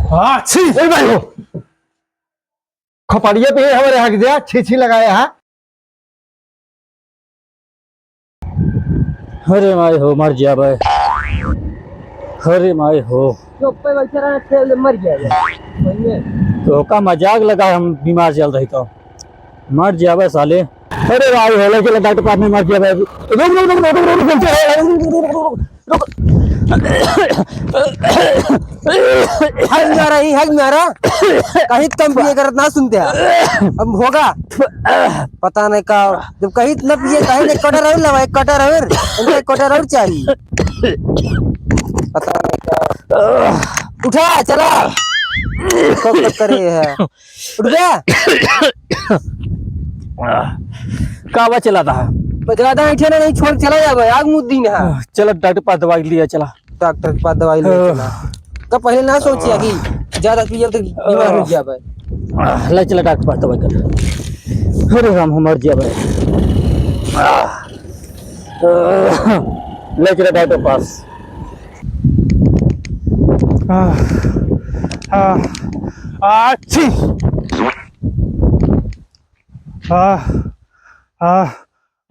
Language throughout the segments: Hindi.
हाँ छी भाई हो खोपड़िए पे हमारे हक दिया छी लगाया है। अरे माय हो मर गया भाई। अरे माय हो पे बेचारा मर गया तो का मजाक लगा, हम बीमार चल रही तो मर गया भाई साले। अरे भाई हो लेके डॉक्टर पास में मर गया भाई। हग मारा कहीं तम पिए करत ना सुनते अब होगा पता नहीं का जब कहीं न पिए कहीं ने कटर और लवा कटर और उनके कटर और चाहिए पता नहीं का उठा चला कब तक करे है उठ गया कावा चलाता है ज्यादा ऐठे नहीं छोड़ चला जा भाई आग मुद्दी ना चलो डॉक्टर पास दवाई लिया चला। डॉक्टर के पास दवाई ले चला तो पहले ना सोचिए कि ज्यादा पिए तो बीमार हो गया भाई। ले चला डॉक्टर पास दवाई कर। अरे राम मर गया भाई। ले चला डॉक्टर पास। अच्छी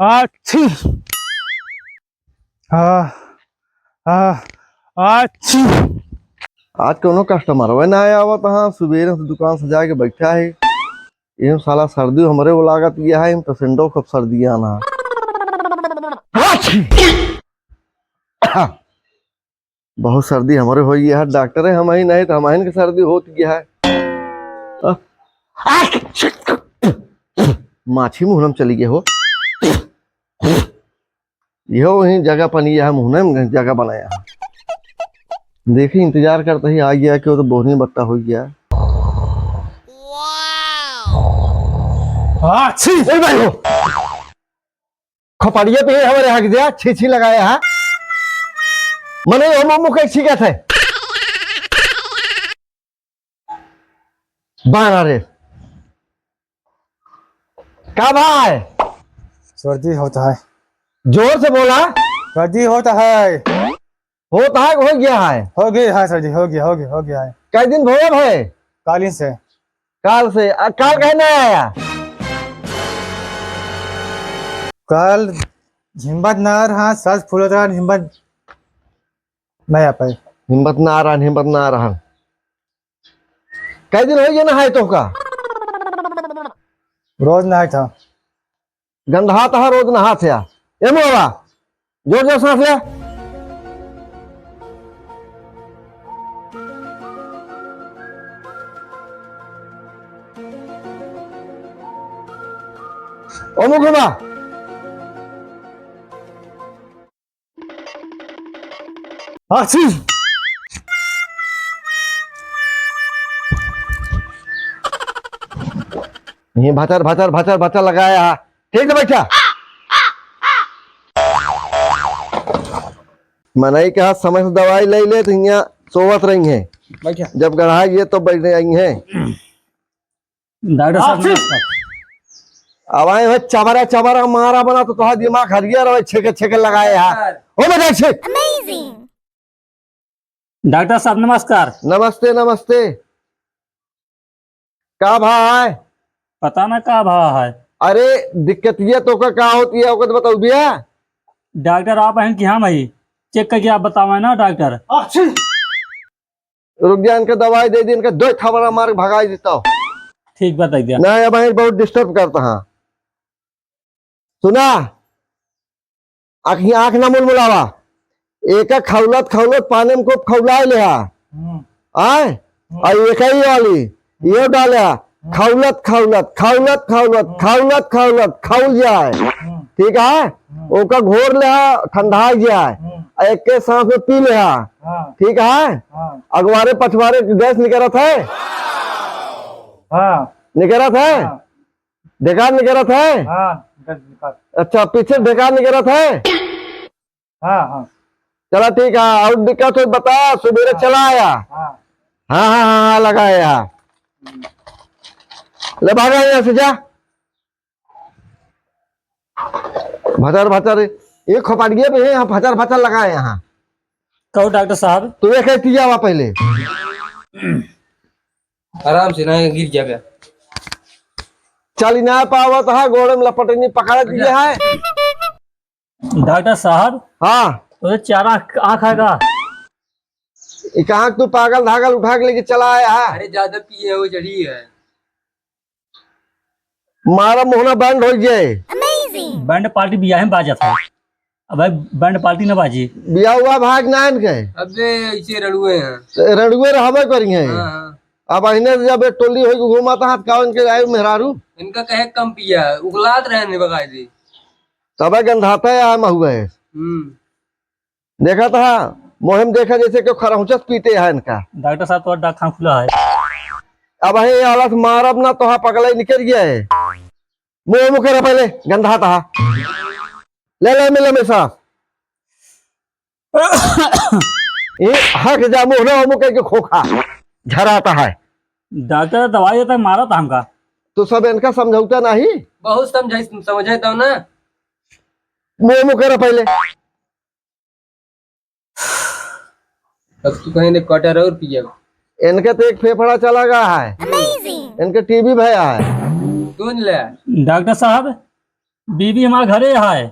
अच्छी अच्छी आज कोनो कस्टमर वे ना आया आवत हाँ सुबह से दुकान सजा के बैठा है। ये साला सर्दी हमारे वो लागत गया है पेशेंटों को सर्दी आना। बहुत सर्दी हमारे हो गया है डॉक्टर है हम ही नहीं तो हम के सर्दी हो गया है। माछी मुहनम चली गए हो यह वही जगह पनिया है मुहने में जगह बनाया है। देखिए इंतजार करते ही आ गया कि वो तो बोहनी बट्टा हो गया। भाई हो खोपड़िए पे हमारे हक दिया छी लगाया है। मने हम मुख छिका थे बारह रे का भाई सर्दी होता है। जोर से बोला। सर्दी होता है होता है हो गया है। हो गई है सर्दी हो गया है। कई दिन भोर है कालीन से काल से काल कहना आया कल हिम्मत ना रहा सांस फूल रहा हिम्मत नहीं आ पाई। हिम्मत ना रहा कई दिन हो गया ना है तो का रोज नहाया था गंधा था रोज नहा थे ए मोरा जोर जोर सांस ले। ओ मुखमा अच्छी ये भचर लगाया है। ठीक है बैठा मनाई के हाथ समय से दवाई ले ले तो यहाँ सोवत रही है जब गढ़ा ये तो बैठ आई है। डॉक्टर साहब अब आए हुए चमरा मारा बना तो तुम्हारा दिमाग हरिया रहे छेके लगाए है। ओ बेटा डॉक्टर साहब नमस्कार। नमस्ते का भाई पता ना का भाव है। अरे दिक्कत ये तो का होती है तो बताओ भैया। डॉक्टर आप हैं कि हाँ भाई चेक करके आप बताओ ना डॉक्टर। रुक जा इनका दवाई दे दी इनका दो थबड़ा मार भगा देता हूँ। ठीक बता दिया नहीं अब बहुत डिस्टर्ब करता हाँ सुना आँख ना मुलमुलावा एक खौलत पानी में खूब खौला ले आए और एक ही वाली ये डाले खौलत खौल जाए ठीक है ओका घोर ले ठंडा जाए एक के सांस में पी ले ठीक है। अगवारे पछवारे गैस निकलत है निकलत है ढेकार निकलत है। अच्छा पीछे ढेकार निकलत है। चला ठीक है और दिक्कत हो बता सुबह चला आया। हाँ लगाया ले भागा यहाँ से जा भचर एक खोपड़िए पे यहाँ भचर लगाए यहाँ। कहो डॉक्टर साहब तू एक जावा पहले आराम से ना गिर जाबे। चल ना पावा तो है गोड़े में लपटनी पकड़ दिए है। डॉक्टर साहब हाँ तो चार आँख आएगा। कहाँ तू पागल धागल उठा के लेके चला आया है। अरे ज्यादा पिए वो चढ़ी है। मारा मोहना बंद हो जाए। बैंड पार्टी बियाह में बाजा था। अब भाई बैंड पार्टी न बाजी। बिया हुआ भाग नान के अबे ऐसे रड़ुए हैं। रड़ुए रहबे करिए। हाँ। अब अहिने जब ये टोली हो घूमाता हाथ कावन के आयु मेहरारू इनका कहे कम पिया उगलात रहने बकायदे। तबे गंधाता है महुए। देखा था मोहम देखा जैसे कि खरहुचस पीते है इनका। डॉक्टर साहब तो डाक खुला है। अब अही हालत मारब ना तो पगला निकल गया है। मुँह मुँह करे पहले गंधा था ले मिले में साफ ये हक जा मुँह ना मुँह करके खोखा झराता है। डॉक्टर दवाई देता है मारा था हमका। तो सब इनका समझौता नहीं। बहुत समझे तो ना। मुँह मुँह करे पहले। अब तू कहीं ने कटर और पिया। इनके तो एक फेफड़ा चला गया है। इनके टीबी भया है। सुन ले डॉक्टर साहब बीबी हमारे घरे है।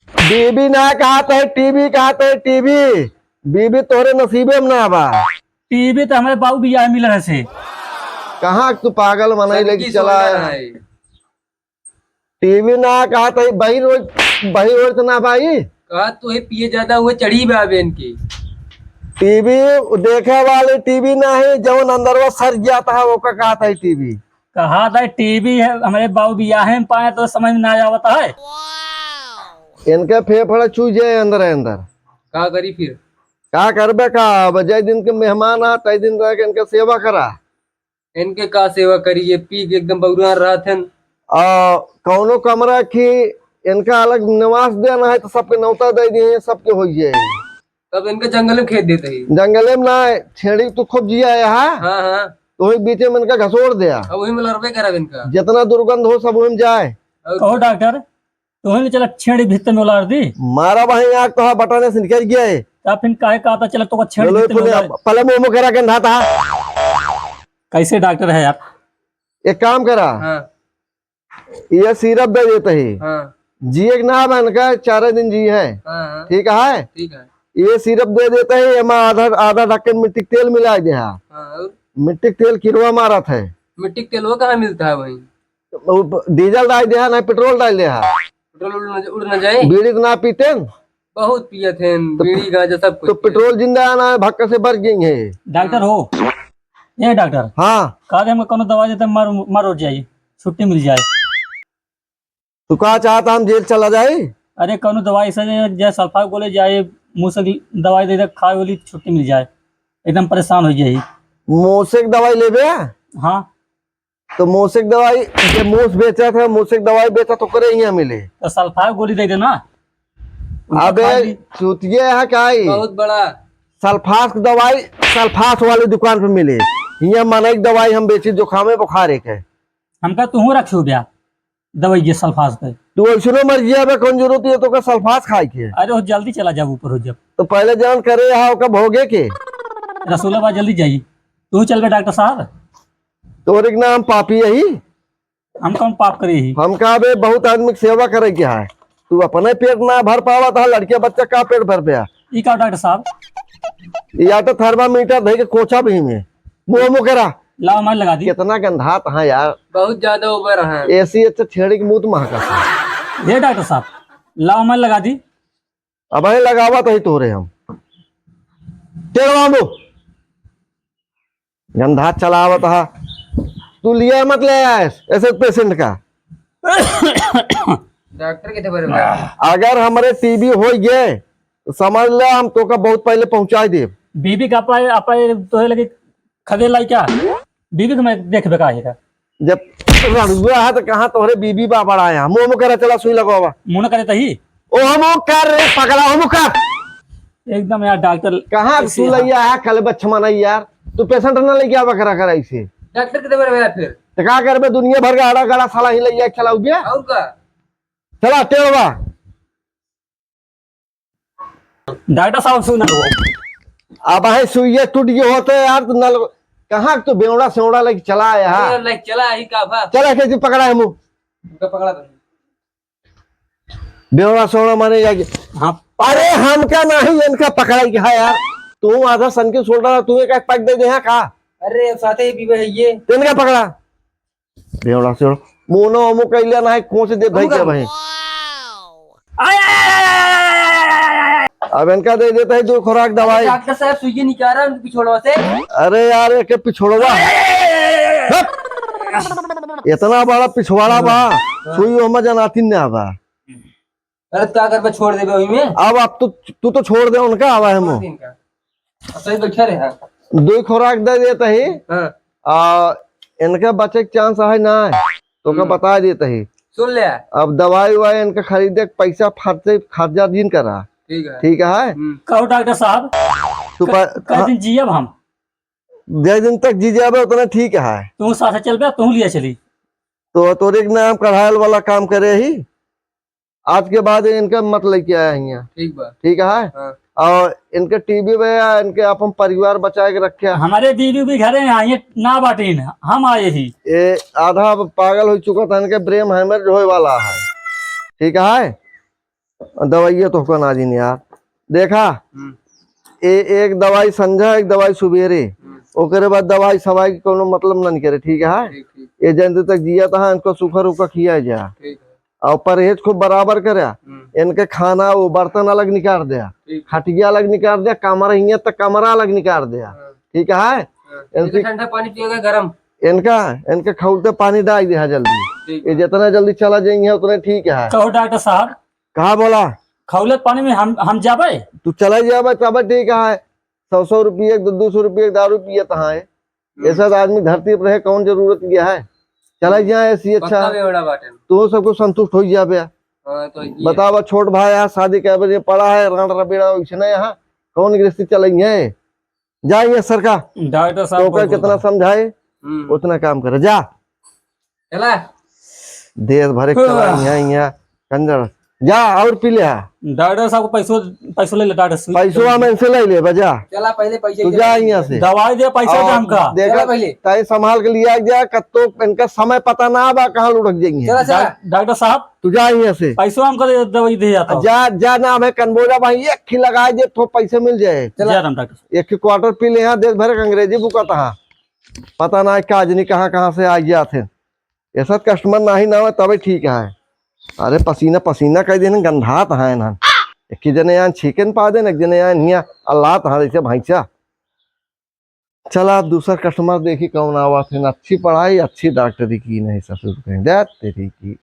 बीबी ना कहते है टीबी कहते है टीबी। बीबी तोहरे नसीबे में ना बा। टीबी तो हमारे बाबू बियाह मिल रहे से। कहाँ तू पागल मनाई लेके चला है। टीबी ना कहते बही रोज तो ना भाई। कहा तू ही पिए ज्यादा हुए चढ़ी बाबे इनकी। टीवी देखे वाले टीवी नहीं जौन अंदर वो सर जाता है वो का कहता है टीवी। कहा था टीबी है हमारे बाबू बियाह में पाए तो समझ में ना आवता है। इनके फेफड़े चूजे अंदर क्या करी फिर। का करबे का जय दिन के मेहमान आ तय दिन रह के इनके सेवा करा। इनके का सेवा करिए पी के एकदम बउरा रहा थे। कौनो कमरा की इनका अलग निवास देना है तो सबके नौता दे दिए सबके हो जाए। तब इनके जंगल में खेत देते ही। जंगले में ना छेड़ी तू खूब जिया है। हाँ। तो वही बीच में इनका घसोड़ दिया। अब वही में लड़बे करा इनका। जितना दुर्गंध हो सब वही जाए। कहो डॉक्टर तो चला छेड़ी भीतर में उलार दी। मारा वही आग तो बटाने से निकल गया है। तब फिर काहे कहा था चला तो छेड़ी भीतर में उलार। पहले मुंह करा गंधा था। कैसे डॉक्टर है यार। एक काम करा। हाँ। ये सिरप दे देते ही। हाँ। जिए ना बन का 4 दिन जी है। हाँ। ठीक है ठीक है। ये सिरप दे देते है एमा आधा ढक्कन मिट्टी के तेल मिला दे। हाँ। मिट्टी के तेल किरवा मारा थे। मिट्टी के तेल वो कहाँ मिलता है वही। डीजल डाल दिया ना पेट्रोल डाल दिया। पेट्रोल उड़ न जाए। बीड़ी तो ना पीते बहुत पिए थे बीड़ी गांजा सब कुछ। तो पेट्रोल जिंदा आना है भक्का से बढ़ गई है। डॉक्टर हो ये डॉक्टर। हाँ कहा हमको कोनो दवा देते मर उठ जाए छुट्टी मिल जाए। तू कहा चाहता हम जेल चला जाए। अरे कोनो दवाई से जैसे सल्फा बोले जाए मुँह से दवाई दे खाए वाली छुट्टी मिल जाए एकदम परेशान हो जाए। मोसेक दवाई लेबे। हाँ तो मोसेक दवाई जो मूस बेचा था मोसेक दवाई बेचा तो करे यहाँ मिले। तो सल्फा गोली दे देना। अबे चूतिए है क्या बहुत बड़ा सल्फास दवाई सल्फास वाली दुकान पे मिले। यहाँ मनई दवाई हम बेचे जुकामे बुखार एक है। हमका तू रखियो ब्या दवाई ये सल्फास पे। तू ऐसनो मर्जी है कौन जरूरत है तो का सल्फास खाए के। अरे वो जल्दी चला जाओ ऊपर हो जब तो पहले जान करे यहाँ का भोगे के रसूलाबाद जल्दी जाइए। तू चल बे डॉक्टर साहब। तोर एक नाम पापी यही। हम कौन पाप करे ही। हम कहा बे बहुत आदमी की सेवा करे के है। तू अपने पेट ना भर पावा था लड़के बच्चा का पेट भर पे। ई का डॉक्टर साहब या तो थर्मामीटर दे के कोचा भी में मुँह मुँह करा। लाओ हमारे लगा दी। कितना गंधा था यार। बहुत ज्यादा उबर है। ऐसी अच्छा छेड़ी की मुँह तो महका। ये डॉक्टर साहब लाओ हमारे लगा दी। अब लगावा तो ही तोरे हम टेढ़वा गंधा चलावत हा। तू लिया मत ले ऐसे पेशेंट का। डॉक्टर के थे अगर हमारे टीबी हो गए तो समझ ले हम तो का बहुत पहले पहुंचा दे। बीबी का अपा तो लगे खदे लाई क्या बीबी को मैं देख बेका है। जब रणुआ है तो कहाँ तोहरे बीबी बा बड़ा है। मुँह मुँह करा चला सुई लगवा मुँह न करे तही ओ हम कर रे पकड़ा हम कर एकदम यार डॉक्टर कहाँ तू लिया है कल बच्चा नहीं यार। तू पेशेंट ना लेके आवा करा करा इसे। डॉक्टर के थे फिर तो क्या कर दुनिया भर का आड़ा गाड़ा साला ही लिया चला गया। और का चला टेढ़वा डॉक्टर साहब सुना अब है सुइया टूट गई होते यार तो नल कहाँ तो बेवड़ा सेवड़ा लेके चला है यहाँ। लाइक चला ही का भा चला कैसे पकड़ा है मुंह पकड़ा तो बेवड़ा सेवड़ा माने जाके। हाँ अरे हम क्या नहीं इनका पकड़ा क्या है यार। तू आधा सन के छोड़ रहा तुम्हें क्या पक दे यहाँ का। अरे अब साथे ही पीवे है ये इनका पकड़ा बेवड़ा सेवड़ा मुनो अमु कैलिया ना है कौन से दे भाई क्या भाई। अब इनका दे देता है 2 खुराक दवाई। डॉक्टर साहब सुई निकाल रहा है उनके पिछोड़वा से। अरे यार एक पिछोड़वा इतना बड़ा पिछवाड़ा बा सुई हम जनाती ने आवा। अरे क्या कर छोड़ देबे वही में। अब तू तो छोड़ दे उनका आवा है मुंह। सही बैठा रहे हाँ। 2 खुराक दे देता ही हाँ इनका बचे के चांस है ना तो का बता देता ही। सुन ले अब दवाई वाई इनका खरीदे के पैसा खर्चा दिन करा। ठीक है कहो डॉक्टर साहब तू कई दिन जियब हम। 10 दिन तक जी जाबे उतना ठीक है। तू साथ चल बे तू लिया चली। तो तोरे के नाम कढ़ायल वाला काम करे ही आज के बाद इनका मत लेके आया यहाँ। ठीक है हाँ। और इनके टीवी में या इनके अपन परिवार बचा के रखे। हमारे दीदी भी घरे आइए ना बाटीन हम आए ही। ये आधा पागल हो चुका था इनके ब्रेन हैमरेज होए वाला है। ठीक है दवाइया तो को ना जी यार देखा एक दवाई संझा एक दवाई सुबेरे ओकरे बाद दवाई सवाई कोनो मतलब ना करे। ठीक है ये जन तक जिया था इनको सूखा रूखा खिया जा और परहेज खूब बराबर करे। इनके खाना वो बर्तन अलग निकाल दिया खटिया अलग निकाल दिया कमरा हिया तक कमरा अलग निकाल दिया। ठीक है ठंडा पानी पिएगा गरम। इनके खौलते पानी डाल दिया जल्दी। ये जितना जल्दी चला जाएंगे उतने ठीक है। कहो डॉक्टर साहब कहा बोला खौलत पानी में हम जाबे तू चला जाए तब ठीक है। 100 रुपये 200 रुपये दारू पिए तहा है ऐसा आदमी धरती पर रहे कौन जरूरत गया है। चला जाए ऐसी अच्छा तो सबको संतुष्ट हो जाए। तो बताओ छोट भाई यहाँ शादी के बजे पड़ा है राण रबीड़ा वैसे यहाँ कौन गृहस्थी चलेंगे। जाइए सरकार डॉक्टर साहब कितना समझाए उतना काम करे जा चला देश भरे यहाँ कंजर जा और पी ले। डॉक्टर साहब को पैसों ले डॉक्टर पैसों में से ले ले बजा चला पहले पैसे तू जा यहाँ से दवाई दे पैसा दे हमका। देखा पहले ताई संभाल के लिया जा कत्तो इनका समय पता ना बा कहाँ लुढ़क जाएंगे। चला चला डॉक्टर साहब तू जा यहाँ से पैसों हमका दवाई दे जाता जा जा ना हमें कन्बोजा भाई एक खी लगा दे तो पैसे मिल जाए। डॉक्टर एक क्वार्टर पी ले यहाँ देश भर का अंग्रेजी बुका था पता ना काजनी कहाँ से आ जाते ऐसा कस्टमर ना ही ना हो तभी ठीक है। अरे पसीना पसीना कह देना गंधात है ना एक जने यहाँ चिकन पा देना एक जने यहाँ अल्लाह था जैसे भैंसा। चला दूसरा कस्टमर देखी कौन आवा थे अच्छी पढ़ाई अच्छी डॉक्टरी की नहीं ससुर तेरी की